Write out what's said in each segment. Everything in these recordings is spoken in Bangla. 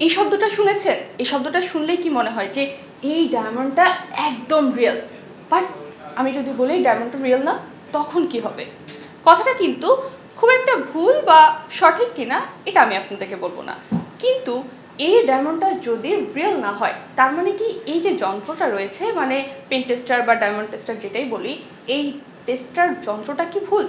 এই শব্দটা শুনেছেন? এই শব্দটা শুনলেই কি মনে হয় যে এই ডায়মন্ডটা একদম রিয়েল। বাট আমি যদি বলি ডায়মন্ডটা রিয়েল না, তখন কি হবে? কথাটা কিন্তু খুব একটা ভুল বা সঠিক কিনা এটা আমি আপনাদেরকে বলবো না, কিন্তু এই ডায়মন্ডটা যদি রিয়েল না হয় তার মানে কি এই যে যন্ত্রটা রয়েছে, মানে পেন টেস্টার বা ডায়মন্ড টেস্টার যেটাই বলি, এই টেস্টার যন্ত্রটা কি ভুল?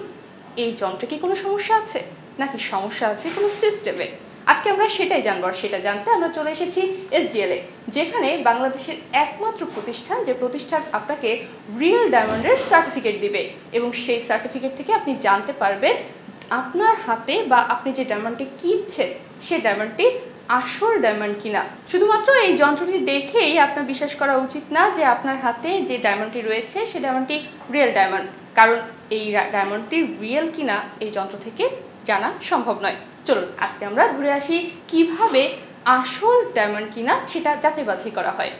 এই যন্ত্রে কি কোনো সমস্যা আছে, নাকি সমস্যা আছে কোনো সিস্টেমে? আজকে আমরা সেটাই জানবো। আর সেটা জানতে আমরা চলে এসেছি SGL এ, যেখানে বাংলাদেশের একমাত্র প্রতিষ্ঠান যে প্রতিষ্ঠান আপনাকে রিয়েল ডায়মন্ডের সার্টিফিকেট দিবে, এবং সেই সার্টিফিকেট থেকে আপনি জানতে পারবেন আপনার হাতে বা আপনি যে ডায়মন্ডটি কিনছেন সেই ডায়মন্ডটি আসল ডায়মন্ড কিনা। শুধুমাত্র এই যন্ত্রটি দেখেই আপনার বিশ্বাস করা উচিত না যে আপনার হাতে যে ডায়মন্ডটি রয়েছে সেই ডায়মন্ডটি রিয়েল ডায়মন্ড, কারণ এই ডায়মন্ডটি রিয়েল কিনা এই যন্ত্র থেকে জানা সম্ভব নয়। চলুন আজকে আমরা ঘুরে আসি কিভাবে আসল ডায়মন্ড কিনা সেটা যাচাই বাছাই করা হয়।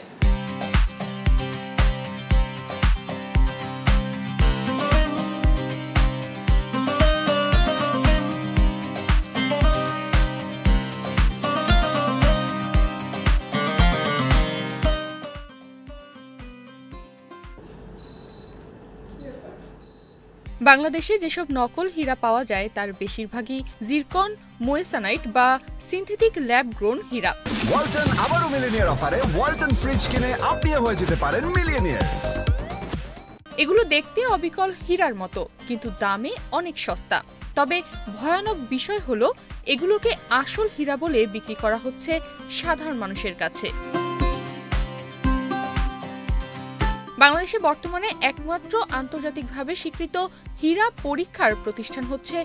বাংলাদেশে যেসব নকল হীরা পাওয়া যায় তার বেশিরভাগই জিরকন, মোয়েসানাইট বা সিনথেটিক ল্যাব গ্রোন হীরা। ওয়ালটন আবারও মিলিয়নিয়ার অফারে ওয়ালটন ফ্রিজ কিনে আপনিও হয়ে যেতে পারেন মিলিয়নিয়ার। এগুলো দেখতে অবিকল হীরার মতো, কিন্তু দামে অনেক সস্তা। তবে ভয়ানক বিষয় হলো এগুলোকে আসল হীরা বলে বিক্রি করা হচ্ছে সাধারণ মানুষের কাছে। বাংলাদেশে বর্তমানে একমাত্র আন্তর্জাতিকভাবে স্বীকৃত হীরা পরীক্ষার প্রতিষ্ঠান হচ্ছে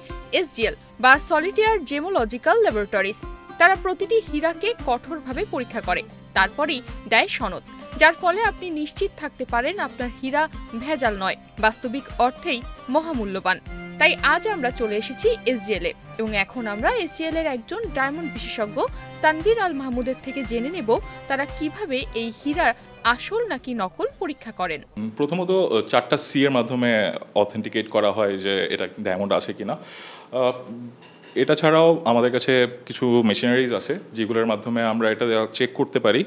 SGL বা সলিটিয়ার জেমোলজিক্যাল ল্যাবরেটরিজ। তারা প্রতিটি হীরাকে কঠোরভাবে পরীক্ষা করে, তারপরেই দেয় সনদ, যার ফলে আপনি নিশ্চিত থাকতে পারেন আপনার হীরা ভেজাল নয়, বাস্তবিক অর্থেই মহামূল্যবান। তাই আজ আমরা চলে এসেছি SGL এ, এবং এখন আমরা SGL এর একজন ডায়মন্ড বিশেষজ্ঞ তানভীর আল মাহমুদের থেকে জেনে নেব তারা কিভাবে এই হীরার আসল নাকি নকল পরীক্ষা করেন। প্রথমত 4টা C এর মাধ্যমে অথেন্টিকেট করা হয় যে এটা ডায়মন্ড আছে কিনা। এটা ছাড়াও আমাদের কাছে কিছু মেশিনারিজ আছে যেগুলোর মাধ্যমে আমরা এটা চেক করতে পারি,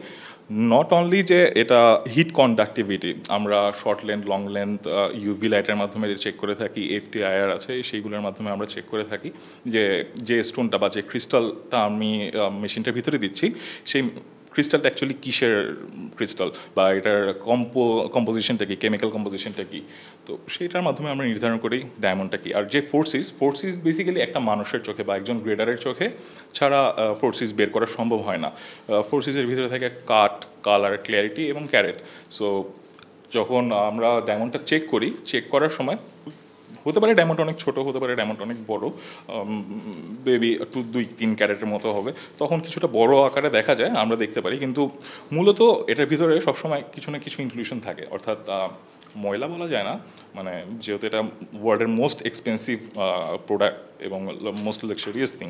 নট অনলি যে এটা হিট কন্ডাক্টিভিটি, আমরা short length, long length, UV লাইটের মাধ্যমে যে চেক করে থাকি, FTIR আছে, সেইগুলোর মাধ্যমে আমরা চেক করে থাকি যে স্টোনটা বা যে ক্রিস্টালটা আমি মেশিনটার ভিতরে দিচ্ছি সেই ক্রিস্টালটা অ্যাকচুয়ালি কিসের ক্রিস্টাল বা এটার কম্পোজিশনটা কি, কেমিক্যাল কম্পোজিশনটা কি, তো সেইটার মাধ্যমে আমরা নির্ধারণ করি ডায়মন্ডটা কি। আর যে ফোর্সিস বেসিক্যালি একটা মানুষের চোখে বা একজন গ্রেডারের চোখে ছাড়া ফোর্সিস বের করা সম্ভব হয় না। ফোর্সিসের ভিতরে থাকে কাট, কালার, ক্ল্যারিটি এবং ক্যারেট। সো যখন আমরা ডায়মন্ডটা চেক করার সময় হতে পারে ডায়মন্ড অনেক ছোট, হতে পারে ডায়মন্ড অনেক বড়, বেবি একটু 2-3 ক্যারেটের মতো হবে, তখন কিছুটা বড় আকারে দেখা যায়, আমরা দেখতে পারি। কিন্তু মূলত এটার ভিতরে সবসময় কিছু না কিছু ইনক্লুশন থাকে, অর্থাৎ ময়লা বলা যায় না, মানে যেহেতু এটা ওয়ার্ল্ডের মোস্ট এক্সপেন্সিভ প্রোডাক্ট এবং মোস্ট লাক্সারিয়াস থিং,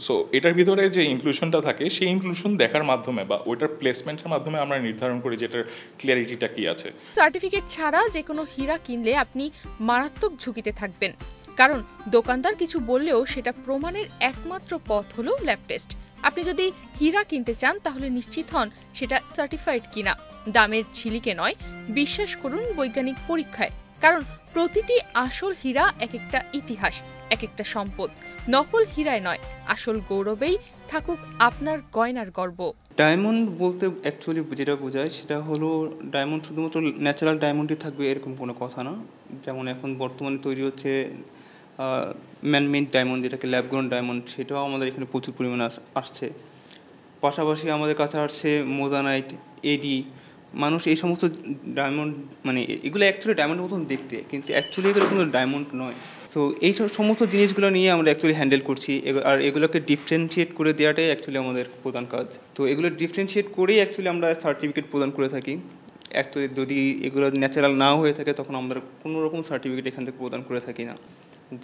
সো এটার ভিতরে যে ইনক্লুশনটা থাকে সেই ইনক্লুশন দেখার মাধ্যমে বা ওইটার প্লেসমেন্টের মাধ্যমে আমরা নির্ধারণ করি যে এটার ক্লিয়ারিটিটা কি আছে। সার্টিফিকেট ছাড়া যে কোনো হীরা কিনলে আপনি মারাত্মক ঝুঁকিতে থাকবেন, কারণ দোকানদার কিছু বললেও সেটা প্রমাণের একমাত্র পথ হলো ল্যাব টেস্ট। আপনি যদি হীরা কিনতে চান তাহলে নিশ্চিত হন সেটা সার্টিফাইড কিনা। দামের ঝিলিকে নয়, বিশ্বাস করুন বৈজ্ঞানিক পরীক্ষায়, কারণ প্রতিটি আসল হীরা এক একটা ইতিহাস, এক একটা সম্পদ। নকল হীরায় নয়, আসল গৌরবেই থাকুক আপনার গয়নার গর্ব। ডায়মন্ড বলতে অ্যাকচুয়ালি যেটা বোঝায় সেটা হলো ডায়মন্ড শুধুমাত্র ন্যাচারাল ডায়মন্ডই থাকবে এরকম কোনো কথা না। যেমন এখন বর্তমানে তৈরি হচ্ছে ম্যানমেড ডায়মন্ড, যেটাকে ল্যাব গ্রোন ডায়মন্ড, সেটাও আমাদের এখানে প্রচুর পরিমাণে আসছে। পাশাপাশি আমাদের কাছে আসছে মোজানাইট, এডি। মানুষ এই সমস্ত ডায়মন্ড, মানে এগুলো অ্যাকচুয়ালি ডায়মন্ডের মতন দেখতে, কিন্তু অ্যাকচুয়ালি এগুলো কোনো ডায়মন্ড নয়। সো এই সমস্ত জিনিসগুলো নিয়ে আমরা অ্যাকচুয়ালি হ্যান্ডেল করছি, আর এগুলোকে ডিফারেন্সিয়েট করে দেওয়াটাই অ্যাকচুয়ালি আমাদের প্রধান কাজ। তো এগুলো ডিফারেন্সিয়েট করেই অ্যাকচুয়ালি আমরা সার্টিফিকেট প্রদান করে থাকি। অ্যাকচুয়ালি যদি এগুলো ন্যাচারাল নাও হয়ে থাকে তখন আমরা কোনো রকম সার্টিফিকেট এখান থেকে প্রদান করে থাকি না।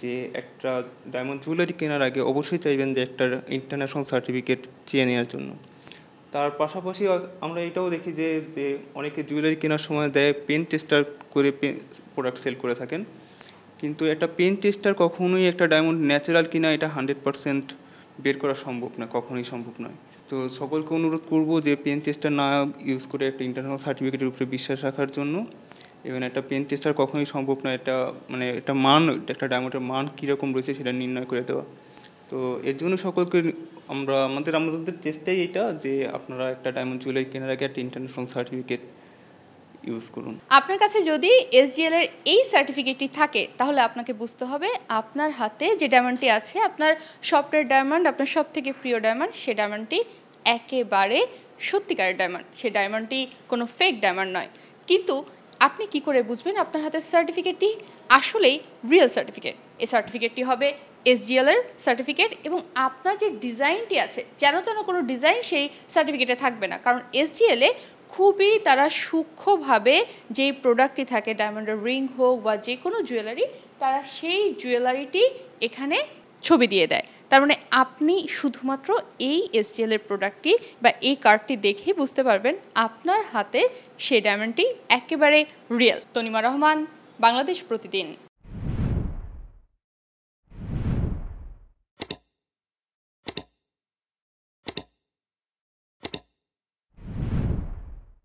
যে একটা ডায়মন্ড জুয়েলারি কেনার আগে অবশ্যই চাইবেন যে একটা ইন্টারন্যাশনাল সার্টিফিকেট চেয়ে নেওয়ার জন্য। তার পাশাপাশি আমরা এটাও দেখি যে অনেকে জুয়েলারি কেনার সময় দেয় পেন টেস্টার করে প্রোডাক্ট সেল করে থাকেন, কিন্তু একটা পেন টেস্টার কখনোই একটা ডায়মন্ড ন্যাচারাল কিনা এটা 100% বের করা সম্ভব না, কখনোই সম্ভব নয়। তো সকলকে অনুরোধ করব যে পেন টেস্টার না ইউজ করে একটা ইন্টারন্যাশনাল সার্টিফিকেটের উপরে বিশ্বাস রাখার জন্য। এবং একটা পেন টেস্টার কখনোই সম্ভব না এটা মানে একটা মান, একটা ডায়মন্ডের মান কীরকম রয়েছে সেটা নির্ণয় করে দেওয়া। তো এর জন্য সকলকে আমাদের চেষ্টাই এটা যে আপনারা একটা ডায়মন্ড জুয়েলারি কেনার আগে একটা ইন্টারন্যাশনাল সার্টিফিকেট ইউজ করুন। আপনার কাছে যদি SGL এর এই সার্টিফিকেটটি থাকে তাহলে আপনাকে বুঝতে হবে আপনার হাতে যে ডায়মন্ডটি আছে, আপনার স্বপ্নের ডায়মন্ড, আপনার সব থেকে প্রিয় ডায়মন্ড, সে ডায়মন্ডটি একেবারে সত্যিকারের ডায়মন্ড, সে ডায়মন্ডটি কোনো ফেক ডায়মন্ড নয়। কিন্তু আপনি কি করে বুঝবেন আপনার হাতের সার্টিফিকেটটি আসলেই রিয়েল সার্টিফিকেট? এই সার্টিফিকেটটি হবে SGL এর সার্টিফিকেট এবং আপনার যে ডিজাইনটি আছে যেন তেন কোনো ডিজাইন সেই সার্টিফিকেটে থাকবে না, কারণ SGL এ খুবই তারা সূক্ষ্মভাবে যেই প্রোডাক্টটি থাকে, ডায়মন্ডের রিং হোক বা যে কোনো জুয়েলারি, তারা সেই জুয়েলারিটি এখানে ছবি দিয়ে দেয়। তার মানে আপনি শুধুমাত্র এই SGL এর প্রোডাক্টটি বা এই কার্ডটি দেখেই বুঝতে পারবেন আপনার হাতে সেই ডায়মন্ডটি একেবারে রিয়েল। তনিমা রহমান, বাংলাদেশ প্রতিদিন।